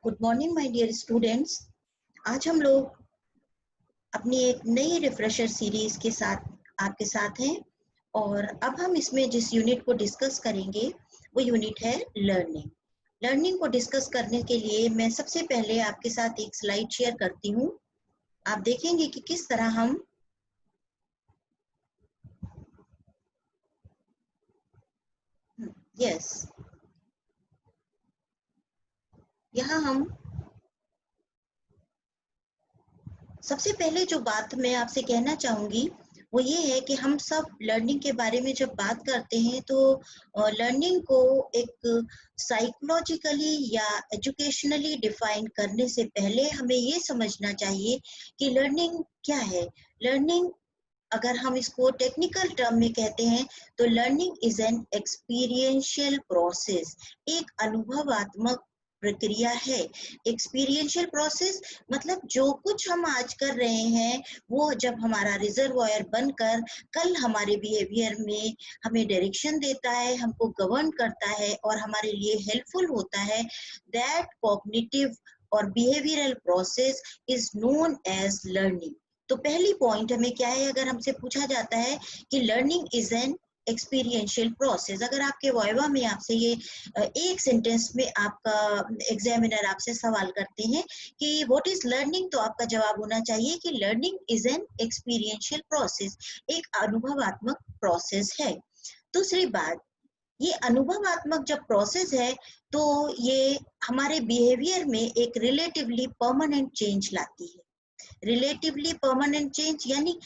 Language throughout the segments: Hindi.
Good morning my dear students. आज हम लोग अपनी एक नई रिफ्रेशर सीरीज के साथ आपके साथ हैं और अब हम इसमें जिस यूनिट को डिस्कस करेंगे वो यूनिट है लर्निंग। लर्निंग को डिस्कस करने के लिए मैं सबसे पहले आपके साथ एक स्लाइड शेयर करती हूँ। आप देखेंगे कि किस तरह हम यहाँ हम सबसे पहले जो बात मैं आपसे कहना चाहूंगी वो ये है कि हम सब लर्निंग के बारे में जब बात करते हैं तो लर्निंग को एक साइकोलॉजिकली या एजुकेशनली डिफाइन करने से पहले हमें ये समझना चाहिए कि लर्निंग क्या है। लर्निंग अगर हम इसको टेक्निकल टर्म में कहते हैं तो learning is an experiential process, एक अनुभवात्मक प्रक्रिया है। एक्सपीरियंशियल प्रोसेस मतलब जो कुछ हम आज कर रहे हैं वो जब हमारा रिजर्वॉयर बनकर कल हमारे बिहेवियर में हमें डायरेक्शन देता है, हमको गवर्न करता है और हमारे लिए हेल्पफुल होता है, दैट कॉग्निटिव और behavioural process is known as learning. तो पहली पॉइंट हमें क्या है, अगर हमसे पूछा जाता है कि learning is an experiential process, अगर आपके वाइवा में आपसे ये एक सेंटेंस में आपका एग्जामिनर आपसे सवाल करते हैं कि व्हाट इज लर्निंग, तो आपका जवाब होना चाहिए कि learning is an experiential process, एक अनुभवात्मक प्रोसेस है। दूसरी बात, ये अनुभवात्मक जब प्रोसेस है तो ये हमारे बिहेवियर में एक रिलेटिवली परमानेंट चेंज लाती है। रिलेटिवली परमानेंट चेंज यानी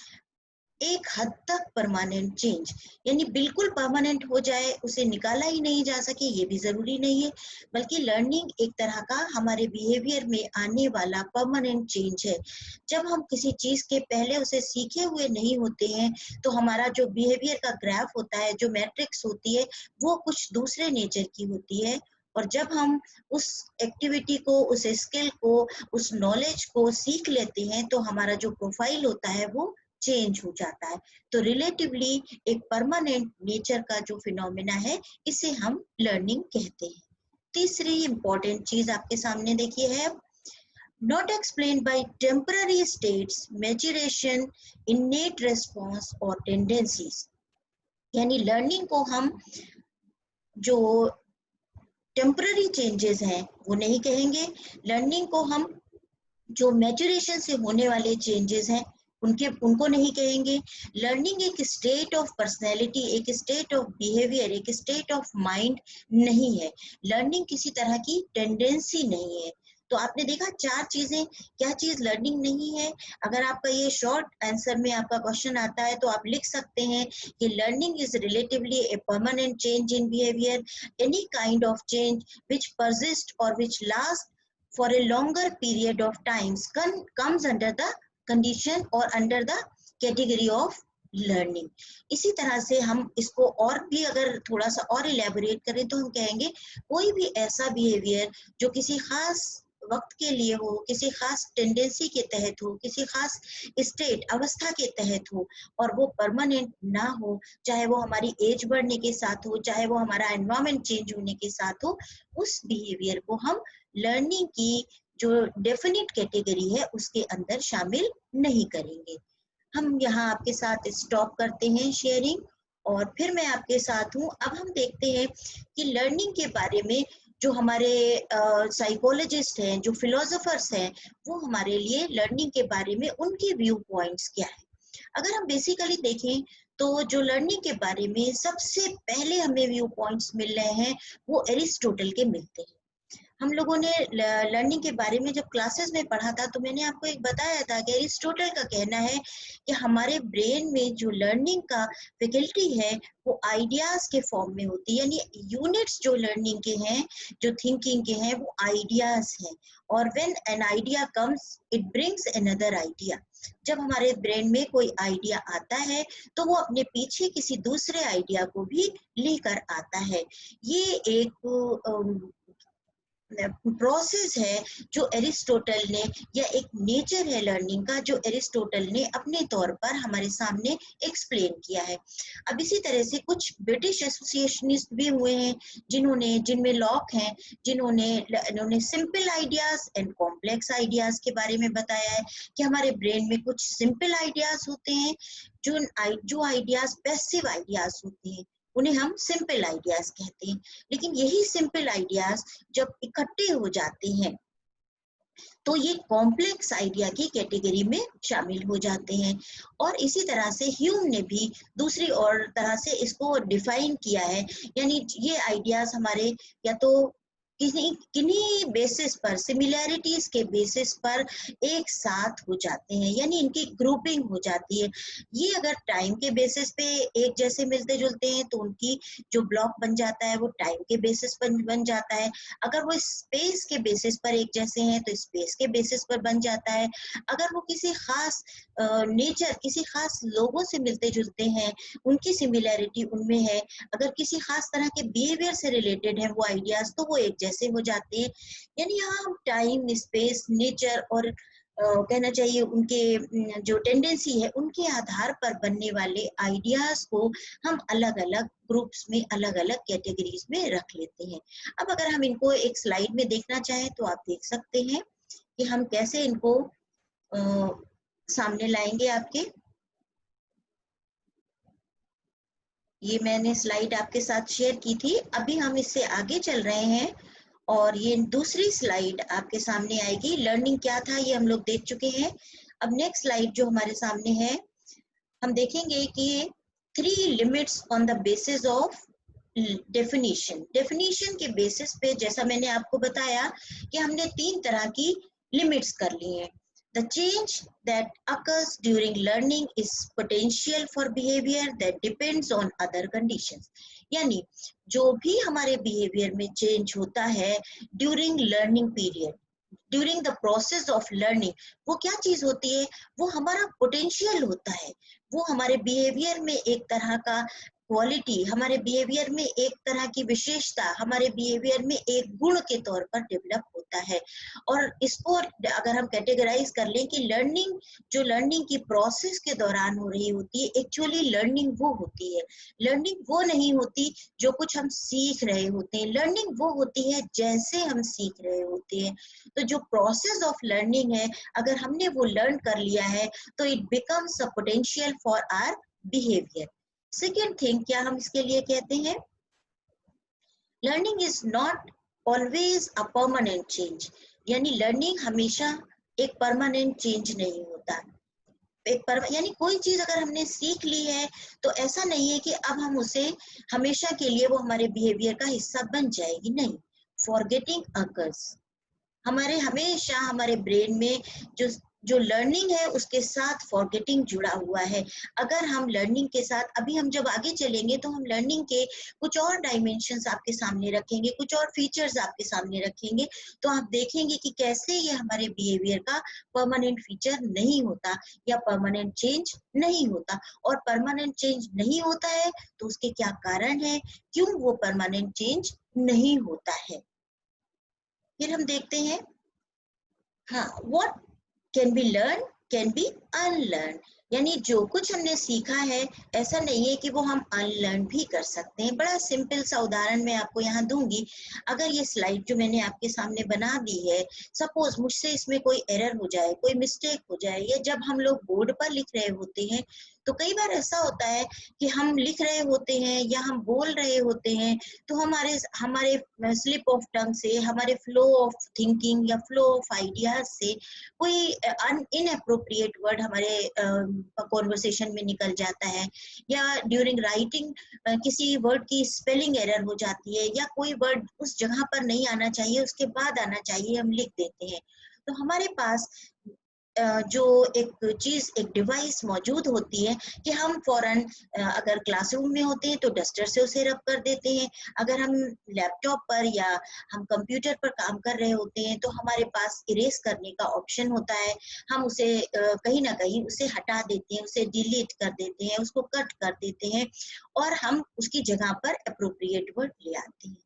एक हद तक परमानेंट चेंज, यानी बिल्कुल परमानेंट हो जाए, उसे निकाला ही नहीं जा सके, ये भी जरूरी नहीं है, बल्कि लर्निंग एक तरह का हमारे बिहेवियर में आने वाला परमानेंट चेंज है। जब हम किसी चीज के पहले उसे सीखे हुए नहीं होते हैं तो हमारा जो बिहेवियर का ग्राफ होता है, जो मैट्रिक्स होती है, वो कुछ दूसरे नेचर की होती है। और जब हम उस एक्टिविटी को, उस स्किल को, उस नॉलेज को सीख लेते हैं तो हमारा जो प्रोफाइल होता है वो चेंज हो जाता है। तो रिलेटिवली एक परमानेंट नेचर का जो फिनोमेना है इसे हम लर्निंग कहते हैं। तीसरी इंपॉर्टेंट चीज आपके सामने देखिए है, not explain by temporary states, maturation, इनेट response और टेंडेंसीज। यानी लर्निंग को हम जो टेम्पररी चेंजेस हैं वो नहीं कहेंगे, लर्निंग को हम जो मैच्योरेशन से होने वाले चेंजेस हैं उनको नहीं कहेंगे। लर्निंग एक स्टेट ऑफ पर्सनैलिटी, एक स्टेट ऑफ बिहेवियर, एक स्टेट ऑफ माइंड नहीं है। लर्निंग किसी तरह की टेंडेंसी नहीं है। तो आपने देखा चार चीजें, क्या चीज लर्निंग नहीं है। अगर आपका ये शॉर्ट आंसर में आपका क्वेश्चन आता है तो आप लिख सकते हैं कि learning is relatively a permanent change in behaviour, any kind of change which persist और विच last for a longer period of time comes under the condition or under the category of learning। इसी तरह से हम इसको और भी अगर थोड़ा सा और इलेबोरेट करें तो हम कहेंगे कोई भी ऐसा बिहेवियर जो किसी खास वक्त के लिए हो, किसी खास टेंडेंसी के तहत हो, किसी खास स्टेट अवस्था के तहत हो और वो परमानेंट ना हो, चाहे वो हमारी एज बढ़ने के साथ हो, चाहे वो हमारा एनवायरमेंट चेंज होने के साथ हो, उस बिहेवियर को हम लर्निंग की जो डेफिनेट कैटेगरी है उसके अंदर शामिल नहीं करेंगे। हम यहाँ आपके साथ स्टॉप करते हैं शेयरिंग और फिर मैं आपके साथ हूँ। अब हम देखते हैं कि लर्निंग के बारे में जो हमारे साइकोलॉजिस्ट हैं, जो फिलोसोफर्स हैं, वो हमारे लिए लर्निंग के बारे में उनके व्यू पॉइंट्स क्या है। अगर हम बेसिकली देखें तो जो लर्निंग के बारे में सबसे पहले हमें व्यू पॉइंट्स मिल रहे हैं वो एरिस्टोटल के मिलते हैं। हम लोगों ने लर्निंग के बारे में जब क्लासेस में पढ़ा था तो मैंने आपको एक बताया था कि एरिस्टोटल का कहना है कि हमारे ब्रेन में जो लर्निंग का फैकल्टी है वो आइडियाज के फॉर्म में होती है, यानी यूनिट्स जो लर्निंग के हैं, जो थिंकिंग के हैं, वो आइडियाज हैं। और when an idea comes it brings another idea. जब हमारे ब्रेन में कोई आइडिया आता है तो वो अपने पीछे किसी दूसरे आइडिया को भी लेकर आता है। ये एक प्रोसेस है जो एरिस्टोटल ने, या एक नेचर है लर्निंग का जो एरिस्टोटल ने अपने तौर पर हमारे सामने एक्सप्लेन किया है। अब इसी तरह से कुछ ब्रिटिश एसोसिएशनिस्ट भी हुए हैं जिनमें लॉक हैं, इन्होंने simple ideas and complex ideas के बारे में बताया है कि हमारे ब्रेन में कुछ सिंपल आइडियाज होते हैं, जो आइडियाज पैसिव आइडियाज होते हैं उन्हें हम सिंपल आइडियाज कहते हैं। लेकिन यही सिंपल आइडियाज जब इकट्ठे हो जाते हैं तो ये कॉम्प्लेक्स आइडिया की कैटेगरी में शामिल हो जाते हैं। और इसी तरह से ह्यूम ने भी दूसरी और तरह से इसको डिफाइन किया है, यानी ये आइडियाज हमारे या तो किन्हीं बेसिस पर, सिमिलैरिटीज के बेसिस पर एक साथ हो जाते हैं, यानी इनकी ग्रुपिंग हो जाती है। ये अगर टाइम के बेसिस पे एक जैसे मिलते जुलते हैं तो उनकी जो ब्लॉक बन जाता है वो टाइम के बेसिस पर बन जाता है। अगर वो स्पेस के बेसिस पर एक जैसे हैं तो स्पेस के बेसिस पर बन जाता है। अगर वो किसी खास नेचर, किसी खास लोगों से मिलते जुलते हैं, उनकी सिमिलैरिटी उनमें है, अगर किसी खास तरह के बिहेवियर से रिलेटेड है वो आइडियाज, तो वो एक जैसे हो जाते हैं। यानी यहाँ टाइम, स्पेस, नेचर और कहना चाहिए उनके जो टेंडेंसी है उनके आधार पर बनने वाले आइडियाज को हम अलग अलग ग्रुप्स में, अलग अलग कैटेगरीज में रख लेते हैं। अब अगर हम इनको एक स्लाइड में देखना चाहें तो आप देख सकते हैं कि हम कैसे इनको सामने लाएंगे आपके। ये मैंने स्लाइड आपके साथ शेयर की थी, अभी हम इससे आगे चल रहे हैं और ये दूसरी स्लाइड आपके सामने आएगी। लर्निंग क्या था ये हम लोग देख चुके हैं। अब नेक्स्ट स्लाइड जो हमारे सामने है, हम देखेंगे कि 3 limits on the basis of definition. Definition के बेसिस पे जैसा मैंने आपको बताया कि हमने 3 तरह की लिमिट्स कर ली हैं। The change that occurs during learning is potential for behavior that depends on other conditions. यानी जो भी हमारे बिहेवियर में चेंज होता है during learning period, during the process of learning, वो क्या चीज होती है? वो हमारा पोटेंशियल होता है। वो हमारे बिहेवियर में एक तरह का क्वालिटी, हमारे बिहेवियर में एक तरह की विशेषता, हमारे बिहेवियर में एक गुण के तौर पर डेवलप होता है। और इसको अगर हम कैटेगराइज कर लें कि लर्निंग, जो लर्निंग की प्रोसेस के दौरान हो रही होती है, एक्चुअली लर्निंग वो होती है। लर्निंग वो नहीं होती जो कुछ हम सीख रहे होते हैं, लर्निंग वो होती है जैसे हम सीख रहे होते हैं। तो जो प्रोसेस ऑफ लर्निंग है, अगर हमने वो लर्न कर लिया है तो it becomes a potential for our behaviour. Second thing क्या हम इसके लिए कहते हैं, learning is not always a permanent change. यानी लर्निंग हमेशा एक परमानेंट चेंज नहीं होता। यानी कोई चीज अगर हमने सीख ली है तो ऐसा नहीं है कि अब हम उसे हमेशा के लिए वो हमारे बिहेवियर का हिस्सा बन जाएगी, नहीं। फॉरगेटिंग अकर्स, हमारे हमेशा हमारे ब्रेन में जो लर्निंग है उसके साथ फॉरगेटिंग जुड़ा हुआ है। अगर हम लर्निंग के साथ, अभी हम जब आगे चलेंगे तो हम लर्निंग के कुछ और डायमेंशंस आपके सामने रखेंगे, कुछ और फीचर्स आपके सामने रखेंगे, तो आप देखेंगे कि कैसे ये हमारे बिहेवियर का परमानेंट फीचर नहीं होता या परमानेंट चेंज नहीं होता। और परमानेंट चेंज नहीं होता है तो उसके क्या कारण है, क्यों वो परमानेंट चेंज नहीं होता है। फिर हम देखते हैं, हाँ, what can be learn can be unlearn. यानी जो कुछ हमने सीखा है ऐसा नहीं है कि वो हम अनलर्न भी कर सकते हैं। बड़ा सिंपल सा उदाहरण मैं आपको यहाँ दूंगी। अगर ये स्लाइड जो मैंने आपके सामने बना दी है, सपोज मुझसे इसमें कोई एरर हो जाए, कोई मिस्टेक हो जाए, या जब हम लोग बोर्ड पर लिख रहे होते हैं तो कई बार ऐसा होता है कि हम लिख रहे होते हैं या हम बोल रहे होते हैं तो हमारे स्लिप ऑफ टंग से, हमारे फ्लो ऑफ थिंकिंग या फ्लो ऑफ आइडियाज से कोई इनअप्रोप्रिएट वर्ड हमारे कॉन्वर्सेशन में निकल जाता है, या ड्यूरिंग राइटिंग किसी वर्ड की स्पेलिंग एरर हो जाती है, या कोई वर्ड उस जगह पर नहीं आना चाहिए उसके बाद आना चाहिए, हम लिख देते हैं। तो हमारे पास जो एक चीज, एक डिवाइस मौजूद होती है कि हम फौरन, अगर क्लासरूम में होते हैं तो डस्टर से उसे रब कर देते हैं, अगर हम लैपटॉप पर या हम कंप्यूटर पर काम कर रहे होते हैं तो हमारे पास इरेज करने का ऑप्शन होता है, हम उसे कहीं ना कहीं उसे हटा देते हैं, उसे डिलीट कर देते हैं, उसको कट कर देते हैं और हम उसकी जगह पर अप्रोप्रिएट वर्ड ले आते हैं।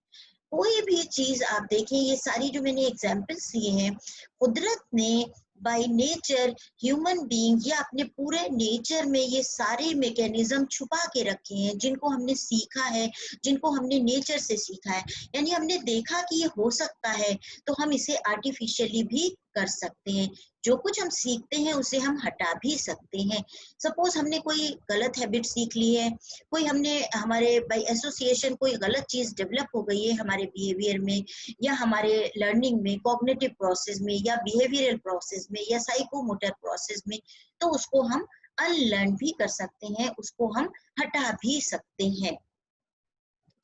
कोई भी चीज आप देखें, ये सारी जो मैंने एग्जाम्पल्स दिए हैं, कुदरत ने बाय नेचर ह्यूमन बीइंग या अपने पूरे नेचर में ये सारे मैकेनिज्म छुपा के रखे हैं, जिनको हमने सीखा है, जिनको हमने नेचर से सीखा है। यानी हमने देखा कि ये हो सकता है, तो हम इसे आर्टिफिशियली भी कर सकते हैं। जो कुछ हम सीखते हैं उसे हम हटा भी सकते हैं। सपोज हमने कोई गलत हैबिट सीख ली है, कोई हमने हमारे बाय एसोसिएशन कोई गलत चीज डेवलप हो गई है हमारे बिहेवियर में या हमारे लर्निंग में, कॉग्निटिव प्रोसेस में या बिहेवियरल प्रोसेस में या साइकोमोटर प्रोसेस में, तो उसको हम अनलर्न भी कर सकते हैं, उसको हम हटा भी सकते हैं।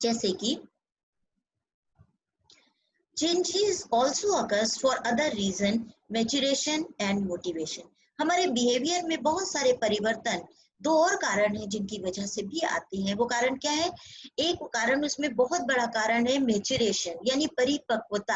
जैसे कि changes also occurs for other reason, maturation and motivation। हमारे बिहेवियर में बहुत सारे परिवर्तन दो और कारण हैं जिनकी वजह से भी आते हैं। वो कारण क्या है? एक कारण, उसमें बहुत बड़ा कारण है मेच्योरेशन, यानी परिपक्वता।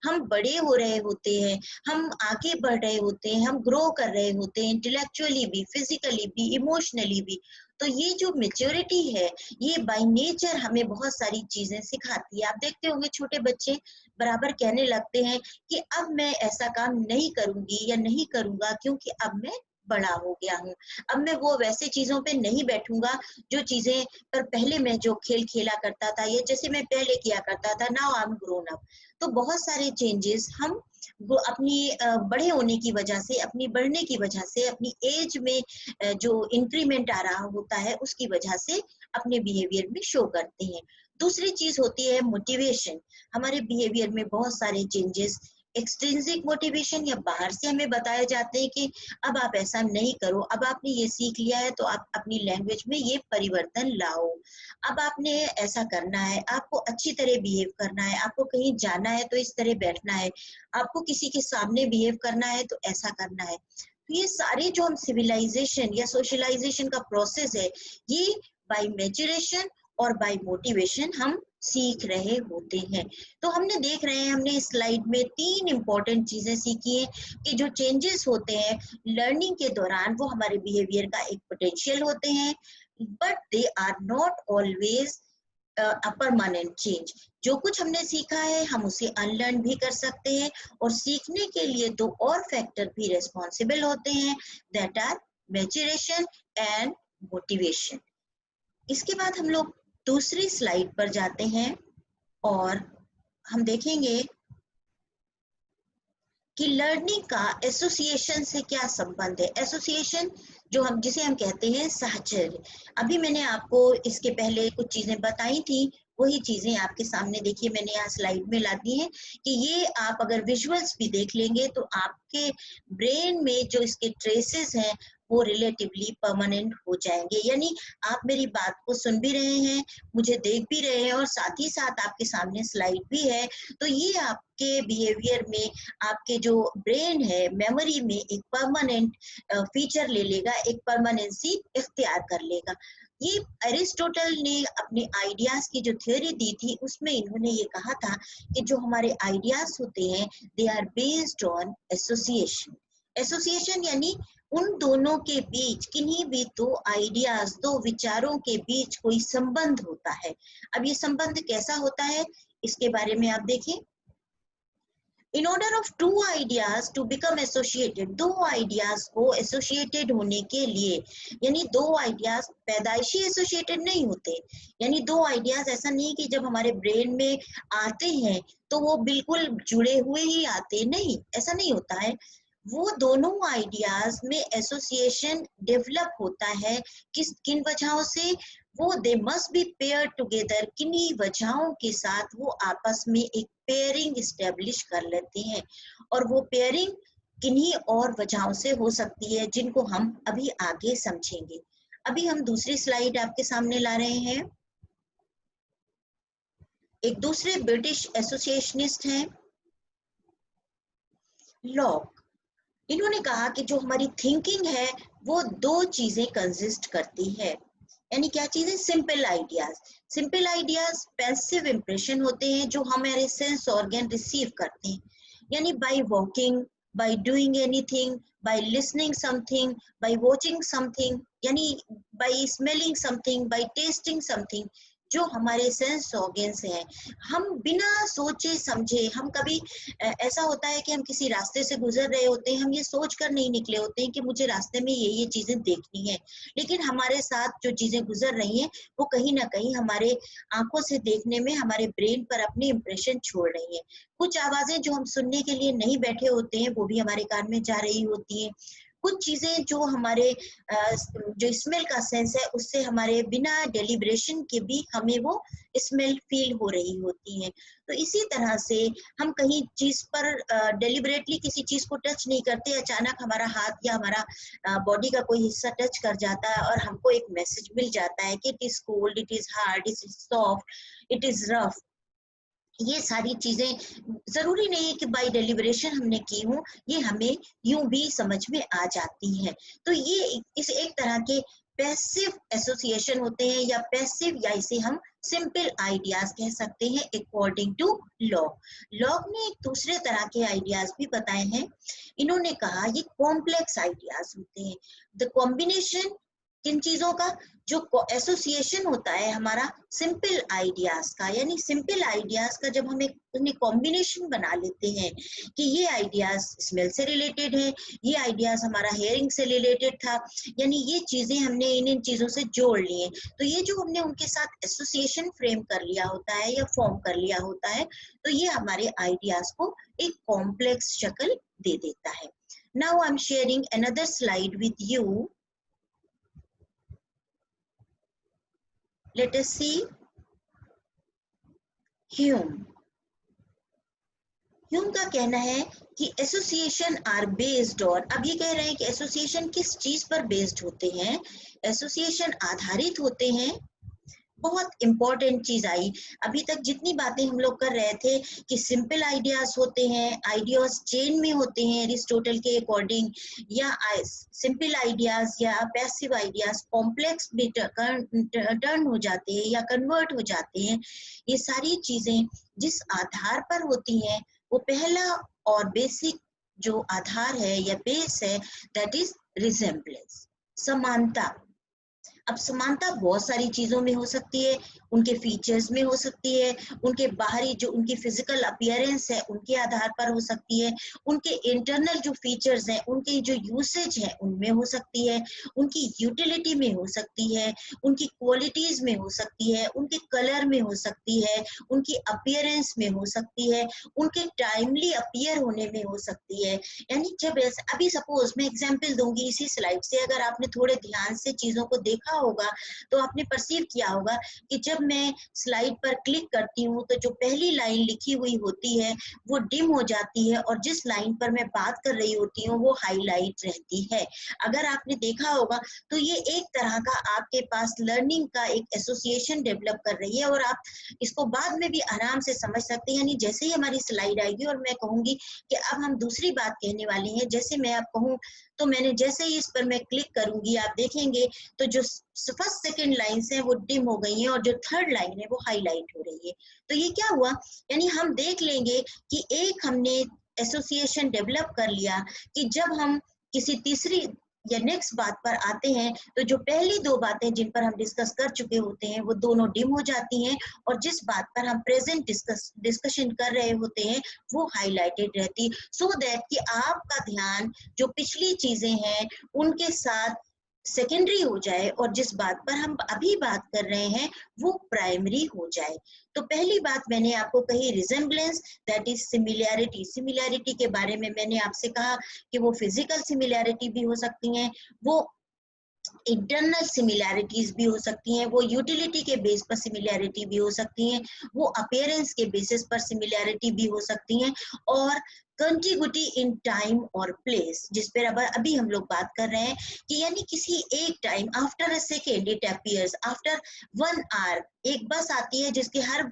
हम बड़े हो रहे होते हैं, हम आगे बढ़ रहे होते हैं, हम ग्रो कर रहे होते हैं, इंटेलेक्चुअली भी, फिजिकली भी, इमोशनली भी। तो ये जो मेच्योरिटी है, ये बाय नेचर हमें बहुत सारी चीजें सिखाती है। आप देखते होंगे छोटे बच्चे बराबर कहने लगते हैं कि अब मैं ऐसा काम नहीं करूंगी या नहीं करूंगा, क्योंकि अब मैं बड़ा हो गया हूँ। अब मैं वो वैसे चीजों पे नहीं बैठूंगा जो चीजें पर पहले मैं जो खेल खेला करता था या जैसे मैं पहले किया करता था। Now I am grown up. तो बहुत सारे चेंजेस हम वो अपनी बड़े होने की वजह से, अपनी बढ़ने की वजह से, अपनी एज में जो इंक्रीमेंट आ रहा होता है उसकी वजह से अपने बिहेवियर में शो करते हैं। दूसरी चीज होती है मोटिवेशन। हमारे बिहेवियर में बहुत सारे चेंजेस एक्सट्रिंसिक मोटिवेशन या बाहर से हमें बताए जाते हैं कि अब आप ऐसा नहीं करो, अब आपने ये सीख लिया है तो आप अपनी लैंग्वेज में ये परिवर्तन लाओ, अब आपने ऐसा करना है, आपको अच्छी तरह बिहेव करना है, आपको कहीं जाना है तो इस तरह बैठना है, आपको किसी के सामने बिहेव करना है तो ऐसा करना है। तो ये सारे जो हम सिविलाइजेशन या सोशलाइजेशन का प्रोसेस है, ये बाय मैच्योरेशन और बाय मोटिवेशन हम सीख रहे होते हैं। तो हमने देख रहे हैं, हमने इस स्लाइड में 3 इंपॉर्टेंट चीजें सीखी हैं कि जो चेंजेस होते हैं लर्निंग के दौरान वो हमारे बिहेवियर का एक पोटेंशियल होते हैं, but they are not always a permanent change. जो कुछ हमने सीखा है हम उसे अनलर्न भी कर सकते हैं, और सीखने के लिए 2 और फैक्टर भी रिस्पॉन्सिबल होते हैं, that are maturation and motivation. इसके बाद हम लोग दूसरी स्लाइड पर जाते हैं और हम देखेंगे कि लर्निंग का एसोसिएशन से क्या संबंध है। एसोसिएशन जो हम जिसे हम कहते हैं साहचर्य। अभी मैंने आपको इसके पहले कुछ चीजें बताई थी, वही चीजें आपके सामने देखिए मैंने यहाँ स्लाइड में ला दी है कि ये आप अगर विजुअल्स भी देख लेंगे तो आपके ब्रेन में जो इसके ट्रेसेस हैं वो रिलेटिवली परमानेंट हो जाएंगे। यानी आप मेरी बात को सुन भी रहे हैं, मुझे देख भी रहे हैं और साथ ही साथ आपके सामने स्लाइड भी है। तो ये आपके बिहेवियर में, आपके जो ब्रेन है मेमोरी में एक परमानेंट फीचर ले लेगा, एक परमानेंसी इख्तियार कर लेगा। ये एरिस्टोटल ने अपने आइडियाज की जो थ्योरी दी थी उसमें इन्होंने ये कहा था कि जो हमारे आइडियाज होते हैं they are based on association. Association यानी उन दोनों के बीच, किन्हीं भी 2 आइडियाज, 2 विचारों के बीच कोई संबंध होता है। अब ये संबंध कैसा होता है इसके बारे में आप देखें। In order of 2 ideas to become associated, 2 ideas को एसोसिएटेड होने के लिए, यानी 2 आइडियाज पैदाइशी एसोसिएटेड नहीं होते। यानी 2 आइडियाज ऐसा नहीं कि जब हमारे ब्रेन में आते हैं तो वो बिल्कुल जुड़े हुए ही आते, नहीं, ऐसा नहीं होता है। वो दोनों आइडियाज में एसोसिएशन डेवलप होता है। किन वजहों से? वो they must be pair together, किन्हीं वजहों के साथ वो आपस में एक पेयरिंग स्टेब्लिश कर लेते हैं, और वो पेयरिंग किन्हीं और वजहों से हो सकती है जिनको हम अभी आगे समझेंगे। अभी हम दूसरी स्लाइड आपके सामने ला रहे हैं। एक दूसरे ब्रिटिश एसोसिएशनिस्ट हैं लॉक। इन्होंने कहा कि जो हमारी थिंकिंग है वो 2 चीजें कंसिस्ट करती है। यानी क्या चीजें? Simple ideas. Simple ideas passive impression होते हैं जो हमारे सेंस ऑर्गन रिसीव करते हैं। यानी by walking, by doing anything, by listening something, by watching something, यानी by smelling something, by testing something, जो हमारे सेंस ऑर्गन्स हैं, हम बिना सोचे समझे, हम कभी ऐसा होता है कि हम किसी रास्ते से गुजर रहे होते हैं, हम ये सोच कर नहीं निकले होते हैं कि मुझे रास्ते में ये चीजें देखनी है, लेकिन हमारे साथ जो चीजें गुजर रही हैं वो कहीं ना कहीं हमारे आंखों से देखने में हमारे ब्रेन पर अपनी इम्प्रेशन छोड़ रही है। कुछ आवाजें जो हम सुनने के लिए नहीं बैठे होते हैं वो भी हमारे कान में जा रही होती हैं। कुछ चीजें जो हमारे जो स्मेल का सेंस है उससे हमारे बिना डेलिब्रेशन के भी हमें वो स्मेल फील हो रही होती है। तो इसी तरह से हम कहीं चीज पर डेलिबरेटली किसी चीज को टच नहीं करते, अचानक हमारा हाथ या हमारा बॉडी का कोई हिस्सा टच कर जाता है और हमको एक मैसेज मिल जाता है कि it is cold, it is hard, it is soft, it is rough. ये सारी चीजें जरूरी नहीं है कि बाय डेलिब्रेशन हमने की हो, ये हमें यूं भी समझ में आ जाती है। तो ये इस एक तरह के पैसिव एसोसिएशन होते हैं, या पैसिव, या इसे हम सिंपल आइडियाज कह सकते हैं अकॉर्डिंग टू लॉग। लॉग ने एक दूसरे तरह के आइडियाज भी बताए हैं। इन्होंने कहा ये कॉम्प्लेक्स आइडियाज होते हैं। द कॉम्बिनेशन किन चीजों का, जो एसोसिएशन होता है हमारा सिंपल आइडियाज का, यानी सिंपल आइडियाज का जब हम एक कॉम्बिनेशन बना लेते हैं कि ये आइडियाज स्मेल से रिलेटेड है, ये आइडियाज हमारा हेयरिंग से रिलेटेड था, यानी ये चीजें हमने इन चीजों से जोड़ लिए, तो ये जो हमने उनके साथ एसोसिएशन फ्रेम कर लिया होता है या फॉर्म कर लिया होता है, तो ये हमारे आइडियाज को एक कॉम्प्लेक्स शक्ल दे देता है। Now I am sharing another slide with you. Let us see Hume. Hume का कहना है कि एसोसिएशन आर बेस्ड ऑन, अब ये कह रहे हैं कि एसोसिएशन किस चीज पर बेस्ड होते हैं, एसोसिएशन आधारित होते हैं। बहुत इंपॉर्टेंट चीज आई, अभी तक जितनी बातें हम लोग कर रहे थे कि सिंपल आइडियाज होते हैं, आइडियाज चेन में होते हैं एरिस्टोटल के अकॉर्डिंग, या सिंपल आइडियाज या पैसिव आइडियाज कॉम्प्लेक्स भी टर्न हो जाते हैं या कन्वर्ट हो जाते हैं। ये सारी चीजें जिस आधार पर होती हैं, वो पहला और बेसिक जो आधार है या बेस है, दैट इज रिजेम्बलेंस, समानता। अब समानता बहुत सारी चीजों में हो सकती है, उनके फीचर्स में हो सकती है, उनके बाहरी जो उनकी फिजिकल अपीयरेंस है उनके आधार पर हो सकती है, उनके इंटरनल जो फीचर्स हैं, उनके जो यूसेज है उनमें हो सकती है, उनकी यूटिलिटी में हो सकती है, उनकी क्वालिटीज में हो सकती है, उनके कलर में हो सकती है, उनकी अपीयरेंस में हो सकती है, उनके टाइमली अपीयर होने में हो सकती है। यानी जब अभी सपोज मैं एग्जांपल दूंगी इसी स्लाइड से, अगर आपने थोड़े ध्यान से चीजों को देखा होगा तो आपने परसीव किया होगा कि जब मैं स्लाइड पर क्लिक करती हूँ तो जो पहली लाइन लिखी हुई होती है वो डिम हो जाती है, और जिस लाइन पर मैं बात कर रही होती हूँ वो हाईलाइट रहती है। अगर आपने देखा होगा तो ये एक तरह का आपके पास लर्निंग का एक एसोसिएशन डेवलप कर रही है, और आप इसको बाद में भी आराम से समझ सकते हैं। यानी जैसे ही हमारी स्लाइड आएगी और मैं कहूंगी कि अब हम दूसरी बात कहने वाले हैं, जैसे मैं आप कहूँ तो मैंने जैसे ही इस पर मैं क्लिक करूंगी, आप देखेंगे तो जो फर्स्ट सेकंड लाइन्स हैं वो डिम हो गई हैं और जो थर्ड लाइन है वो हाईलाइट हो रही है। तो ये क्या हुआ, यानी हम देख लेंगे कि एक हमने एसोसिएशन डेवलप कर लिया कि जब हम किसी तीसरी या नेक्स्ट बात पर आते हैं तो जो पहली दो बातें जिन पर हम डिस्कस कर चुके होते हैं वो दोनों डिम हो जाती हैं, और जिस बात पर हम प्रेजेंट डिस्कशन कर रहे होते हैं वो हाईलाइटेड रहती, सो दैट कि आपका ध्यान जो पिछली चीजें हैं उनके साथ सेकेंडरी हो जाए और जिस बात पर हम अभी बात कर रहे हैं वो प्राइमरी हो जाए। तो पहली बात मैंने आपको कही resemblance, that is similarity. Similarity के बारे में मैंने आपसे कहा कि वो फिजिकल सिमिलैरिटी भी हो सकती हैं, वो इंटरनल सिमिलैरिटीज भी हो सकती हैं, वो यूटिलिटी के बेस पर सिमिलैरिटी भी हो सकती हैं, वो अपीयरेंस के बेसिस पर सिमिलैरिटी भी हो सकती हैं, और कंटिग्यूटी इन टाइम और प्लेस, जिस पर अब अभी हम लोग बात कर रहे हैं कि यानी किसी एक time after a second it appears, after 1 hour एक बस आती है जिसके हर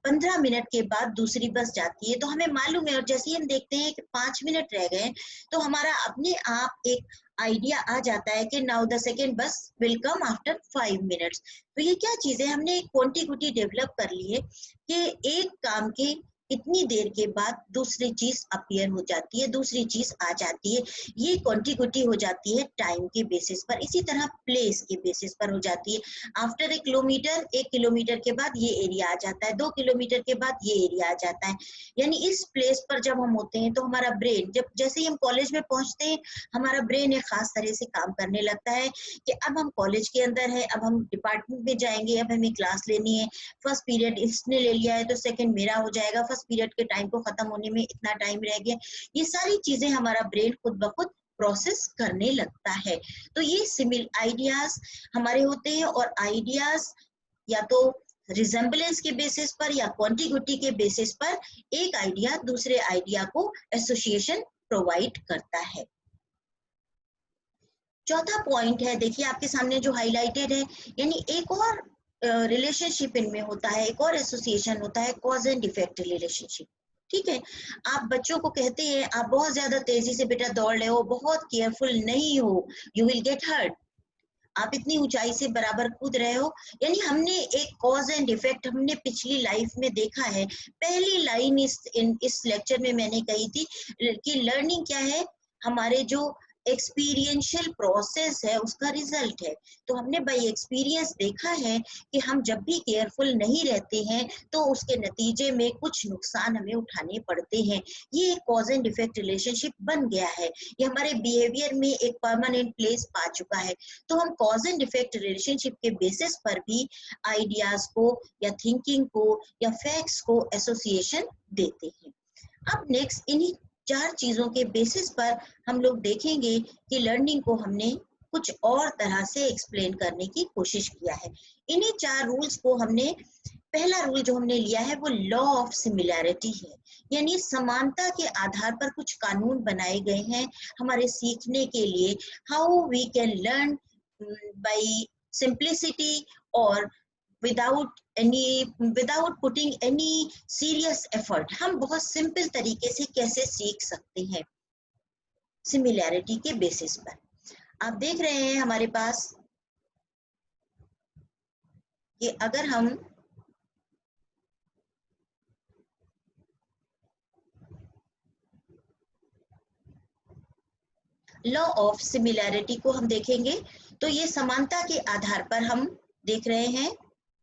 15 मिनट के बाद दूसरी बस जाती है, तो हमें मालूम है, और जैसे ही हम देखते हैं कि 5 मिनट रह गए तो हमारा अपने आप एक आइडिया आ जाता है कि नाउ द सेकेंड बस विल कम आफ्टर 5 मिनट्स। तो ये क्या चीज है, हमने एक क्वांटिटी डेवलप कर ली है कि एक काम के इतनी देर के बाद दूसरी चीज अपीयर हो जाती है, दूसरी चीज आ जाती है। ये कॉन्टिग्यूटी हो जाती है टाइम के बेसिस पर। इसी तरह प्लेस के बेसिस पर हो जाती है। आफ्टर ए किलोमीटर, 1 किलोमीटर के बाद ये एरिया आ जाता है, 2 किलोमीटर के बाद ये एरिया आ जाता है। यानी इस प्लेस पर जब हम होते हैं तो हमारा ब्रेन, जब जैसे ही हम कॉलेज में पहुंचते हैं, हमारा ब्रेन एक खास तरह से काम करने लगता है कि अब हम कॉलेज के अंदर है, अब हम डिपार्टमेंट में जाएंगे, अब हमें क्लास लेनी है। फर्स्ट पीरियड इसने ले लिया है तो सेकंड मेरा हो जाएगा, फर्स्ट पीरियड के टाइम को खत्म होने में इतना टाइम रह गया। ये सारी चीजें हमारा ब्रेन खुद ब खुद प्रोसेस करने लगता है। तो ये सिमिल आइडियाज हमारे होते हैं, और आइडियाज या तो रिजेम्बलेंस के बेसिस पर या क्वांटिग्यूटी के बेसिस पर एक आइडिया दूसरे आइडिया को एसोसिएशन प्रोवाइड करता है। चौथा पॉइंट है, देखिए आपके सामने जो हाईलाइटेड है, यानी एक और रिलेशनशिप इनमें होता है, एक और एसोसिएशन होता है, कॉज एंड इफेक्ट रिलेशनशिप। ठीक है, आप बच्चों को कहते हैं आप बहुत ज्यादा तेजी से बेटा दौड़ रहे हो, बहुत केयरफुल नहीं हो, यू विल गेट हर्ट, आप इतनी ऊंचाई से बराबर कूद रहे हो। यानी हमने एक कॉज एंड इफेक्ट हमने पिछली लाइफ में देखा है। पहली लाइन इस लेक्चर में मैंने कही थी कि लर्निंग क्या है, हमारे जो एक्सपीरियंशियल प्रोसेस है उसका रिजल्ट है। तो हमने बाय एक्सपीरियंस देखा है कि हम जब भी केयरफुल नहीं रहते हैं तो उसके नतीजे में कुछ नुकसान हमें उठाने पड़ते हैं। ये कॉज एंड इफेक्ट रिलेशनशिप बन गया है, ये हमारे बिहेवियर में एक परमानेंट प्लेस पा चुका है। तो हम कॉज एंड इफेक्ट रिलेशनशिप के बेसिस पर भी आइडियाज को या थिंकिंग को या फैक्ट्स को एसोसिएशन देते हैं। अब नेक्स्ट इन्हीं 4 चीजों के बेसिस पर हम लोग देखेंगे कि लर्निंग को हमने कुछ और तरह से एक्सप्लेन करने की कोशिश किया है। इन्हीं 4 रूल्स को हमने, पहला रूल जो हमने लिया है वो लॉ ऑफ सिमिलैरिटी है, यानी समानता के आधार पर कुछ कानून बनाए गए हैं हमारे सीखने के लिए। How we can learn by simplicity और without putting any serious effort, हम बहुत सिंपल तरीके से कैसे सीख सकते हैं सिमिलैरिटी के बेसिस पर। आप देख रहे हैं हमारे पास कि अगर हम लॉ ऑफ सिमिलैरिटी को हम देखेंगे तो ये समानता के आधार पर हम देख रहे हैं,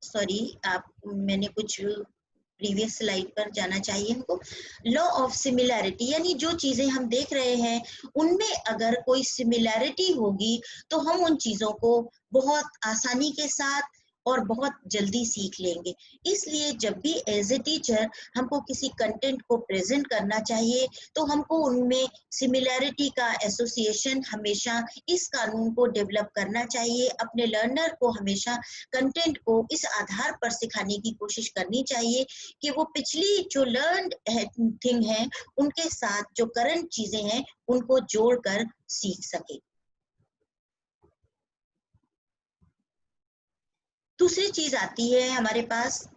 सॉरी आप, मैंने कुछ प्रीवियस स्लाइड पर जाना चाहिए हमको। लॉ ऑफ सिमिलैरिटी यानी जो चीजें हम देख रहे हैं उनमें अगर कोई सिमिलैरिटी होगी तो हम उन चीजों को बहुत आसानी के साथ और बहुत जल्दी सीख लेंगे। इसलिए जब भी एज ए टीचर हमको किसी कंटेंट को प्रेजेंट करना चाहिए तो हमको उनमें सिमिलैरिटी का एसोसिएशन हमेशा इस कानून को डेवलप करना चाहिए। अपने लर्नर को हमेशा कंटेंट को इस आधार पर सिखाने की कोशिश करनी चाहिए कि वो पिछली जो लर्नड थिंग है उनके साथ जो करंट चीजें हैं उनको जोड़कर सीख सके। दूसरी चीज आती है हमारे पास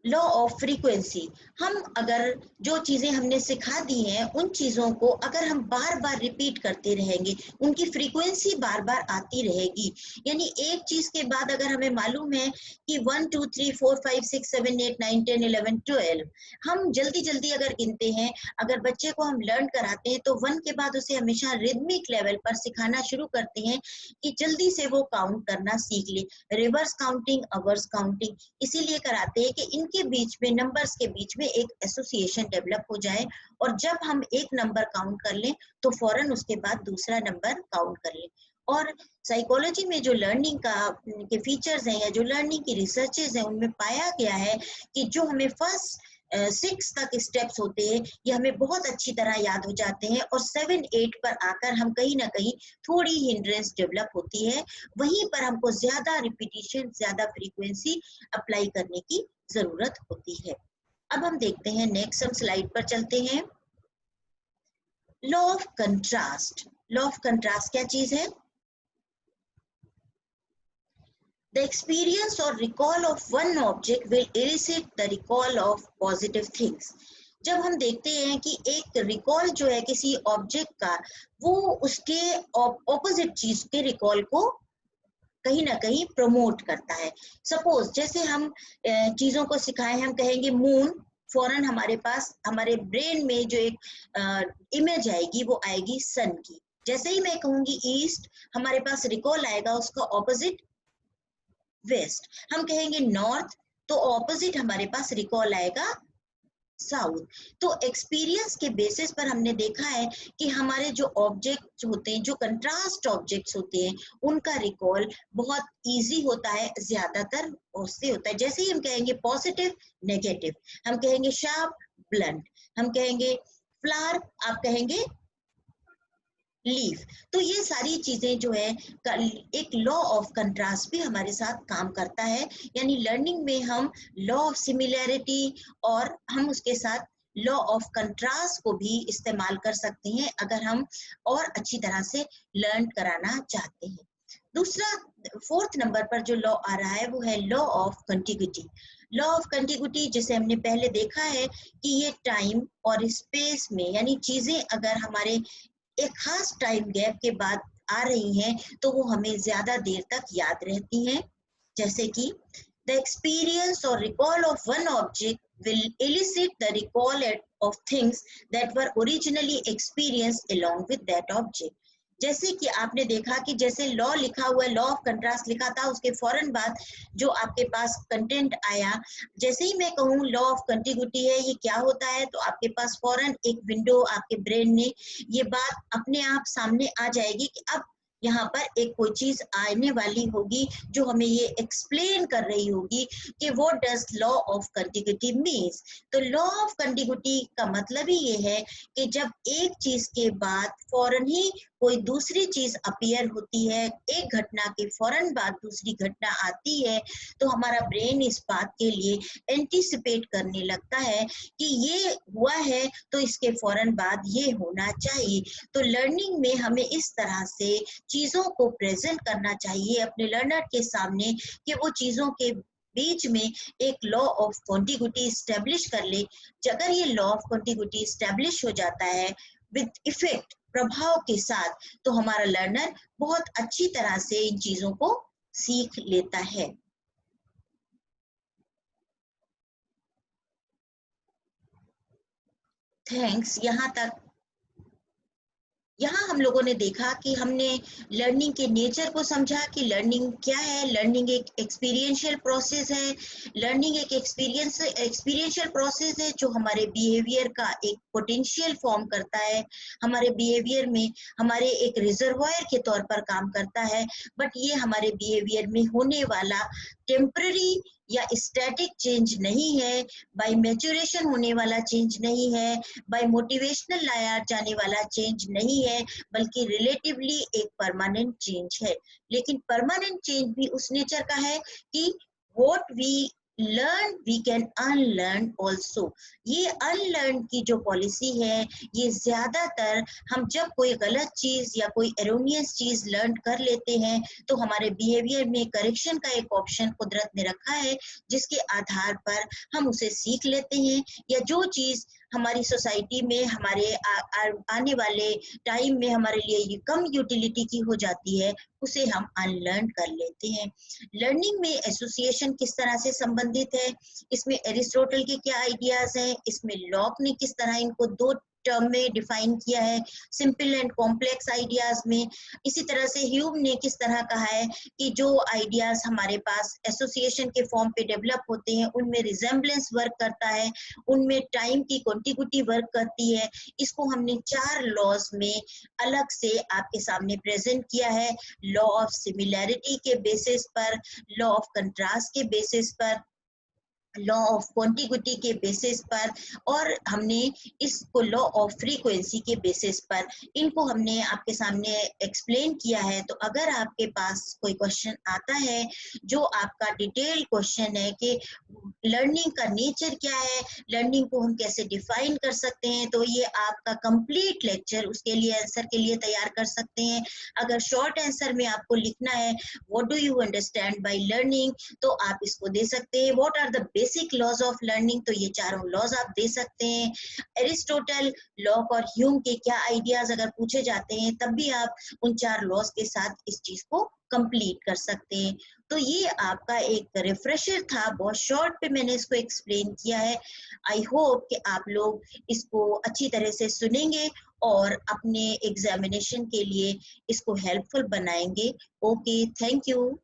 लॉ ऑफ फ्रीक्वेंसी। हम अगर जो चीजें हमने सिखा दी हैं उन चीजों को अगर हम बार बार रिपीट करते रहेंगे उनकी फ्रीक्वेंसी बार बार आती रहेगी। यानी एक चीज के बाद अगर हमें मालूम है कि 1 2 3 4 5 6 7 8 9 10 11 12 हम जल्दी जल्दी अगर गिनते हैं, अगर बच्चे को हम लर्न कराते हैं तो 1 के बाद उसे हमेशा रिदमिक लेवल पर सिखाना शुरू करते हैं कि जल्दी से वो काउंट करना सीख ले। रिवर्स काउंटिंग, अवर्स काउंटिंग इसीलिए कराते हैं कि इनके बीच में, नंबर्स के बीच में एक एसोसिएशन डेवलप हो जाए और जब हम एक नंबर काउंट कर लें तो फौरन उसके बाद दूसरा नंबर काउंट कर लें। और साइकोलॉजी में जो लर्निंग का के फीचर्स हैं या जो लर्निंग की रिसर्चेज हैं उनमें पाया गया है कि जो हमें फर्स्ट 6 तक स्टेप्स होते हैं ये हमें बहुत अच्छी तरह याद हो जाते हैं और 7 8 पर आकर हम कहीं ना कहीं थोड़ी हिंड्रेंस डेवलप होती है, वहीं पर हमको ज्यादा रिपीटिशन, ज्यादा फ्रीक्वेंसी अप्लाई करने की जरूरत होती है। अब हम देखते हैं नेक्स्ट, हम स्लाइड पर चलते हैं। Law of contrast. Law of contrast क्या चीज है? The experience or recall of one object will elicit the recall of positive things. जब हम देखते हैं कि एक रिकॉल जो है किसी ऑब्जेक्ट का, वो उसके ऑपोजिट चीज के रिकॉल को कहीं ना कहीं प्रमोट करता है। सपोज जैसे हम चीजों को सिखाएं, हम कहेंगे मून, फौरन हमारे पास हमारे ब्रेन में जो एक इमेज आएगी वो आएगी सन की। जैसे ही मैं कहूंगी ईस्ट, हमारे पास रिकॉल आएगा उसका ऑपोजिट वेस्ट। हम कहेंगे नॉर्थ, तो ऑपोजिट हमारे पास रिकॉल आएगा साउथ। तो एक्सपीरियंस के बेसिस पर हमने देखा है कि हमारे जो ऑब्जेक्ट होते हैं, जो कंट्रास्ट ऑब्जेक्ट्स होते हैं, उनका रिकॉल बहुत इजी होता है, ज्यादातर उससे होता है। जैसे ही हम कहेंगे पॉजिटिव नेगेटिव, हम कहेंगे शार्प ब्लंट, हम कहेंगे फ्लावर, आप कहेंगे लीफ। तो ये सारी चीजें जो है एक लॉ ऑफ कंट्रास्ट भी हमारे साथ काम करता है। यानी लर्निंग में हम लॉ ऑफ सिमिलैरिटी और हम उसके साथ लॉ ऑफ कंट्रास्ट को भी इस्तेमाल कर सकते हैं अगर हम और अच्छी तरह से लर्न कराना चाहते हैं। दूसरा, फोर्थ नंबर पर जो लॉ आ रहा है वो है लॉ ऑफ कंटिग्यूटी। लॉ ऑफ कंटिग्यूटी जिसे हमने पहले देखा है कि ये टाइम और स्पेस में, यानी चीजें अगर हमारे एक खास टाइम गैप के बाद आ रही हैं तो वो हमें ज्यादा देर तक याद रहती हैं। जैसे कि द एक्सपीरियंस और recall of one object will elicit the recall of things that were originally experienced along with that object। जैसे कि आपने देखा कि जैसे लॉ लिखा हुआ है, लॉ ऑफ कंट्रास्ट लिखा था, उसके फौरन बाद जो आपके पास कंटेंट आया, जैसे ही मैं कहूँ लॉ ऑफ कंटिग्यूटी है, ये क्या होता है, तो आपके पास फौरन एक विंडो आपके ब्रेन ने ये बात अपने आप सामने आ जाएगी कि अब यहाँ पर एक कोई चीज आने वाली होगी जो हमें ये एक्सप्लेन कर रही होगी कि what does law of contiguity means. तो लॉ ऑफ कंटिग्यूटी का मतलब ही ये है कि जब एक चीज के बाद फौरन ही कोई दूसरी चीज अपीयर होती है, एक घटना के फौरन बाद दूसरी घटना आती है, तो हमारा ब्रेन इस बात के लिए एंटीसिपेट करने लगता है कि ये हुआ है तो इसके फौरन बाद ये होना चाहिए। तो लर्निंग में हमें इस तरह से चीजों को प्रेजेंट करना चाहिए अपने लर्नर के सामने कि वो चीजों के बीच में एक लॉ ऑफ कॉन्टिग्यूटी स्टैब्लिश कर ले। अगर ये लॉ ऑफ कॉन्टिग्यूटी स्टैब्लिश हो जाता है विद इफेक्ट, प्रभाव के साथ, तो हमारा लर्नर बहुत अच्छी तरह से इन चीजों को सीख लेता है। थैंक्स। यहाँ हम लोगों ने देखा कि हमने लर्निंग के नेचर को समझा कि लर्निंग क्या है। लर्निंग एक एक्सपीरियंशियल प्रोसेस है। लर्निंग एक एक्सपीरियंशियल प्रोसेस है जो हमारे बिहेवियर का एक पोटेंशियल फॉर्म करता है, हमारे बिहेवियर में हमारे एक रिजर्वायर के तौर पर काम करता है। बट ये हमारे बिहेवियर में होने वाला टेम्पररी या स्टैटिक चेंज नहीं है, बाय मैच्योरेशन होने वाला चेंज नहीं है, बाय मोटिवेशनल लाया जाने वाला चेंज नहीं है, बल्कि रिलेटिवली एक परमानेंट चेंज है। लेकिन परमानेंट चेंज भी उस नेचर का है कि what we learn we can unlearn also. ये अनलर्न की जो पॉलिसी है, ये ज्यादातर हम जब कोई गलत चीज या कोई एरोनियस चीज लर्न कर लेते हैं तो हमारे बिहेवियर में करेक्शन का एक ऑप्शन कुदरत ने रखा है जिसके आधार पर हम उसे सीख लेते हैं, या जो चीज हमारी सोसाइटी में हमारे आने वाले टाइम में हमारे लिए कम यूटिलिटी की हो जाती है, उसे हम अनलर्न कर लेते हैं। लर्निंग में एसोसिएशन किस तरह से संबंधित है, इसमें एरिस्टोटल के क्या आइडियाज हैं, इसमें लॉक ने किस तरह इनको दो टर्म में डिफाइन किया है, सिंपल एंड कॉम्प्लेक्स आइडियाज में। इसी तरह से ह्यूम ने किस तरह कहा है कि जो आइडियाज हमारे पास एसोसिएशन के फॉर्म पे डेवलप होते हैं उनमें रिजेम्बलेंस वर्क करता है, उनमें टाइम की कॉन्टिग्यूटी वर्क करती है। इसको हमने 4 लॉज में अलग से आपके सामने प्रेजेंट किया है, लॉ ऑफ सिमिलैरिटी के बेसिस पर, लॉ ऑफ कंट्रास्ट के बेसिस पर, लॉ ऑफ कॉन्टिग्यूटी के बेसिस पर, और हमने इसको लॉ ऑफ फ्रीक्वेंसी के बेसिस पर, इनको हमने आपके सामने एक्सप्लेन किया है। तो अगर आपके पास कोई क्वेश्चन आता है जो आपका डिटेल क्वेश्चन है कि लर्निंग का नेचर क्या है, लर्निंग को हम कैसे डिफाइन कर सकते हैं, तो ये आपका कंप्लीट लेक्चर उसके लिए आंसर के लिए तैयार कर सकते हैं। अगर शॉर्ट आंसर में आपको लिखना है what do you understand by learning, तो आप इसको दे सकते हैं what are the basic laws of learning, तो ये चारों लॉज आप दे सकते हैं। एरिस्टोटल, लॉक और ह्यूम के क्या आइडियाज अगर पूछे जाते हैं तब भी आप उन 4 लॉज के साथ इस चीज को कंप्लीट कर सकते हैं। तो ये आपका एक रिफ्रेशर था, बहुत शॉर्ट पे मैंने इसको एक्सप्लेन किया है। आई होप कि आप लोग इसको अच्छी तरह से सुनेंगे और अपने एग्जामिनेशन के लिए इसको हेल्पफुल बनाएंगे। Okay, thank you.